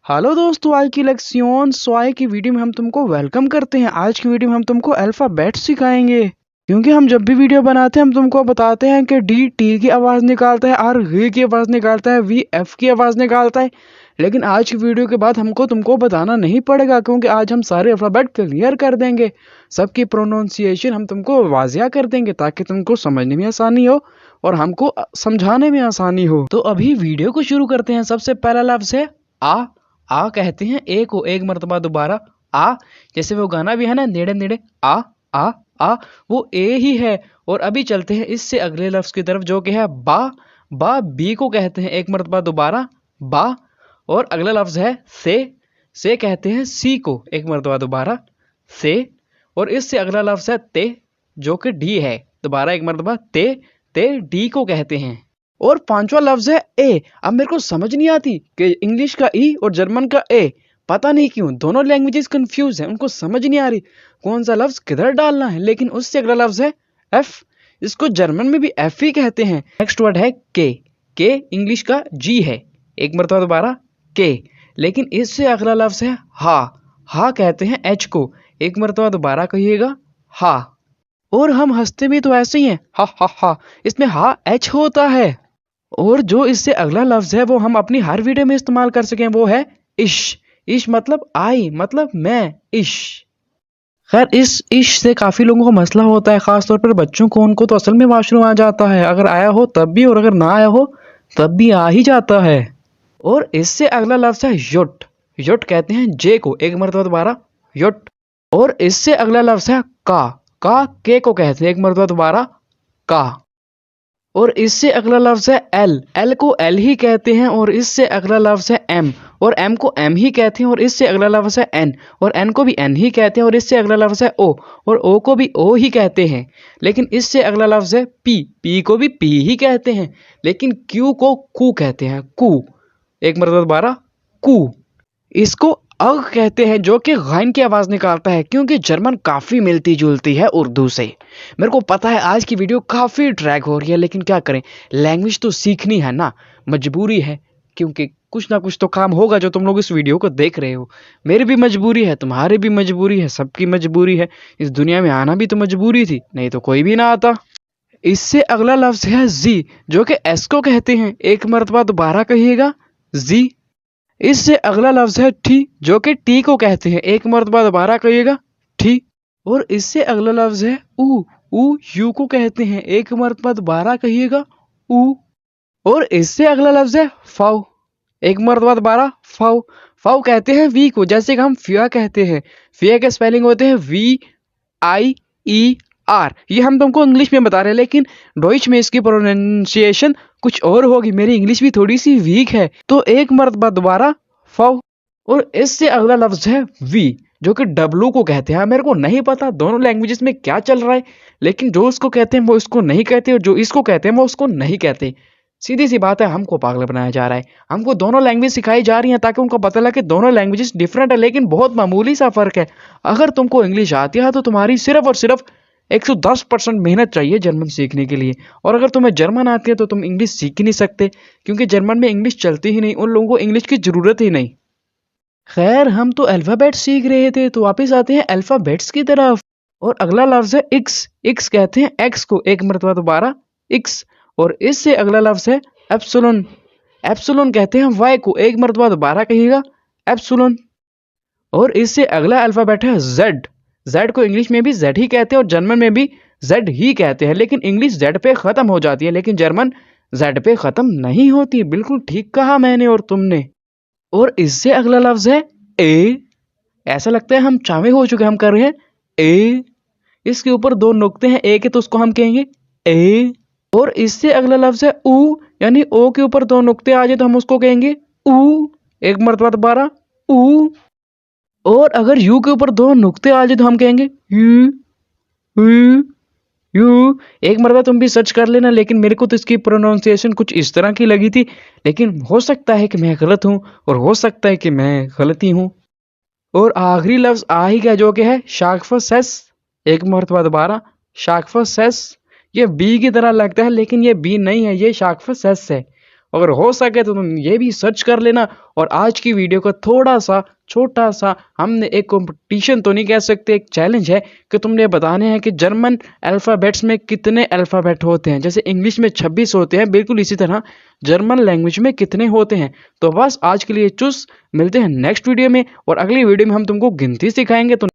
Hello दोस्तों, आज की लेक्सियन स्वाय की वीडियो में हम तुमको वेलकम करते हैं। आज की वीडियो में हम तुमको अल्फ़ाबेट सिखाएंगे, क्योंकि हम जब भी वीडियो बनाते हैं हम तुमको बताते हैं कि डी टी की आवाज़ निकालता है, आर गी की आवाज़ निकालता है, वी एफ की आवाज़ निकालता है। लेकिन आज की वीडियो के बाद हमको तुमको बताना नहीं पड़ेगा, क्योंकि आज हम सारे अल्फ़ाबेट क्लियर कर देंगे। सबकी प्रोनाउंसिएशन हम तुमको वाजिया कर देंगे ताकि तुमको समझने में आसानी हो और हमको समझाने में आसानी हो। तो अभी वीडियो को शुरू करते हैं। सबसे पहला लफ्ज़ है आ कहते हैं ए को एक मरतबा दोबारा आ, जैसे वो गाना भी है ना, नेड़े नेड़े आ आ आ, वो ए ही है। और अभी चलते हैं इससे अगले लफ्ज की तरफ, जो कि है बा। बी को कहते हैं एक मरतबा दोबारा बा। और अगला लफ्ज है से कहते हैं सी को एक मरतबा दोबारा से। और इससे अगला लफ्ज है ते, जो कि डी है, दोबारा एक मरतबा ते डी को कहते हैं। और पांचवा लफ्ज है ए। अब मेरे को समझ नहीं आती कि इंग्लिश का ई और जर्मन का ए, पता नहीं क्यों दोनों लैंग्वेजेस कंफ्यूज हैं, उनको समझ नहीं आ रही कौन सा लफ्ज किधर डालना है। लेकिन उससे अगला लफ्ज है एफ, इसको जर्मन में भी एफ ही कहते हैं। नेक्स्ट वर्ड है के इंग्लिश का जी है, एक मरतबा दोबारा के। लेकिन इससे अगला लफ्ज है हा कहते हैं एच को, एक मरतबा दोबारा कहिएगा हा। और हम हंसते भी तो ऐसे ही हैं, हा, इसमें हा एच होता है। और जो इससे अगला लफ्ज है वो हम अपनी हर वीडियो में इस्तेमाल कर सकें, वो है इश मतलब आई, मतलब मैं, इश। खैर इस इश से काफी लोगों को मसला होता है, खासतौर पर बच्चों को। उनको तो असल में वॉशरूम आ जाता है, अगर आया हो तब भी, और अगर ना आया हो तब भी आ ही जाता है। और इससे अगला लफ्ज है युट कहते हैं जे को, एक मरतबा दोबारा युट। और इससे अगला लफ्ज है का के को कहते हैं एक मरतबा दोबारा का। और इससे अगला लफ्ज है एल को एल ही कहते हैं। और इससे अगला लफ्ज है एम, और एम को एम ही कहते हैं। और इससे अगला लफ्ज है एन, और एन को भी एन ही कहते हैं। और इससे अगला लफ्ज है ओ, और ओ को भी ओ ही कहते हैं। लेकिन इससे अगला लफ्ज है पी को भी पी ही कहते हैं। लेकिन क्यू को कू कहते हैं, कू, एक मरतबा दोबारा कू। इसको अग कहते हैं, जो कि गाइन की आवाज निकालता है, क्योंकि जर्मन काफी मिलती जुलती है उर्दू से। मेरे को पता है आज की वीडियो काफी ड्रैग हो रही है, लेकिन क्या करें, लैंग्वेज तो सीखनी है ना, मजबूरी है। क्योंकि कुछ ना कुछ तो काम होगा जो तुम लोग इस वीडियो को देख रहे हो। मेरी भी मजबूरी है, तुम्हारी भी मजबूरी है, सबकी मजबूरी है। इस दुनिया में आना भी तो मजबूरी थी, नहीं तो कोई भी ना आता। इससे अगला लफ्ज है जी, जो कि एस को कहते हैं, एक मरतबा दोबारा कहिएगा जी। इससे अगला लफ्ज है ठी, जो कि टी को कहते हैं, एक मरतबा दोबारा कहिएगा ठी। और इससे अगला लफ्ज है ऊ यू को कहते हैं, एक मरतबा दोबारा कहिएगा ऊ। और इससे अगला लफ्ज है फाउ, एक मरतबा दोबारा फाउ कहते हैं वी को, जैसे कि हम फिया कहते हैं। फिया के स्पेलिंग होते हैं VIER। ये हम तुमको इंग्लिश में बता रहे हैं, लेकिन डॉइच में इसकी प्रोनाउंसिएशन कुछ और होगी। मेरी इंग्लिश भी थोड़ी सी वीक है, तो एक मरतबा दोबारा फाउ। और इससे अगला लफ्ज है वी, जो कि डब्लू को कहते हैं। मेरे को नहीं पता दोनों लैंग्वेजेस में क्या चल रहा है, लेकिन जो उसको कहते हैं वो इसको नहीं कहते, और जो इसको कहते हैं वो उसको नहीं कहते। सीधी सी बात है, हमको पागल बनाया जा रहा है। हमको दोनों लैंग्वेज सिखाई जा रही हैं ताकि उनको पता लगे दोनों लैंग्वेजेस डिफरेंट है, लेकिन बहुत मामूली सा फर्क है। अगर तुमको इंग्लिश आती है तो तुम्हारी सिर्फ और सिर्फ 110% मेहनत चाहिए जर्मन सीखने के लिए। और अगर तुम्हें जर्मन आती है तो तुम इंग्लिश सीख ही नहीं सकते, क्योंकि जर्मन में इंग्लिश चलती ही नहीं, उन लोगों को इंग्लिश की जरूरत ही नहीं। खैर हम तो अल्फाबेट सीख रहे थे, तो वापस आते हैं अल्फाबेट्स की तरफ। और अगला लफ्ज है इक्स कहते हैं एक्स को, एक मरतबा दोबारा इक्स। और इससे अगला लफ्ज है एप्सिलॉन कहते हैं वाई को, एक मरतबा दोबारा कहिएगा एप्सिलॉन। और इससे अगला अल्फाबेट है जेड को इंग्लिश में भी जेड ही कहते हैं और जर्मन में भी जेड ही कहते हैं। लेकिन इंग्लिश जेड पे खत्म हो जाती है, लेकिन जर्मन जेड पे खत्म नहीं होती। बिल्कुल ठीक कहा मैंने और तुमने। और इससे अगला लफ्ज है ए। ऐसा लगता है हम चावे हो चुके, हम कर रहे हैं ए। इसके ऊपर दो नुक्ते हैं ए के, तो उसको हम कहेंगे ए। और इससे अगला लफ्ज है ऊ, यानी ओ के ऊपर दो नुक्ते आ जाए तो हम उसको कहेंगे ऊ, एक मरतबा दोबारा ऊ। और अगर यू के ऊपर दो नुक्ते आ जाए तो हम कहेंगे यू। एक मरतबा तुम भी सर्च कर लेना, लेकिन मेरे को तो इसकी प्रोनाउंसिएशन कुछ इस तरह की लगी थी, लेकिन हो सकता है कि मैं गलत हूं, और हो सकता है कि मैं गलती हूं। और आखिरी लफ्ज आ ही गया, जो कि है शार्कफसेस, एक मरतबा दोबारा शार्कफसेस। ये बी की तरह लगता है, लेकिन ये बी नहीं है, ये शार्कफसेस है। अगर हो सके तो तुम ये भी सर्च कर लेना। और आज की वीडियो का थोड़ा सा छोटा सा हमने एक कंपटीशन तो नहीं कह सकते, एक चैलेंज है कि तुमने बताने हैं कि जर्मन अल्फ़ाबेट्स में कितने अल्फ़ाबेट होते हैं। जैसे इंग्लिश में 26 होते हैं, बिल्कुल इसी तरह जर्मन लैंग्वेज में कितने होते हैं। तो बस आज के लिए चुस, मिलते हैं नेक्स्ट वीडियो में, और अगली वीडियो में हम तुमको गिनती सिखाएंगे। तो